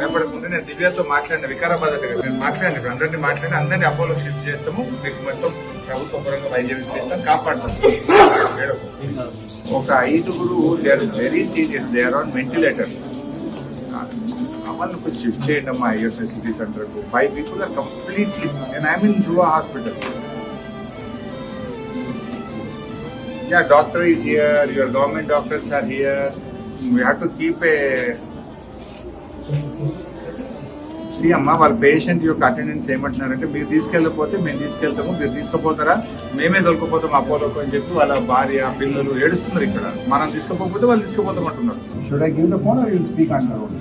భయపడకుండా నేను దివ్యతో మాట్లాడిన వికారాబాద్ నేను మాట్లాడిన అందరినీ అపోలో షిఫ్ట్ చేస్తాము, మీకు మొత్తం ప్రభుత్వ పరంగా వైద్యం ఇస్తాం, కాపాడుతాం. ఒక 5గురు they are very serious, they are on ventilator. వాళ్ళకు షిఫ్ట్ చేయండి అమ్మా ఐఎఫ్ ఫెసిలిటీ సెంటర్ కు. 5 people are completely, and I'm in Dhruva hospital. Yeah, doctor is here, your government doctors are here. We have to keep a see అమ్మా వాళ్ళ patient యొక్క attendance ఏమంటున్నారంటే మీరు తీసుకెళ్ళకపోతే మేము తీసుకెళ్తాము, మీరు తీసుకుపోతారా మేమే దొరికిపోతాం అపోలోకి అని చెప్పి వాళ్ళ భార్య పిల్లలు ఏడుస్తున్నారు. ఇక్కడ మనం తీసుకుపోతే వాళ్ళు తీసుకుపోతాం అంటున్నారు. Should I give the phone or you will speak on your own?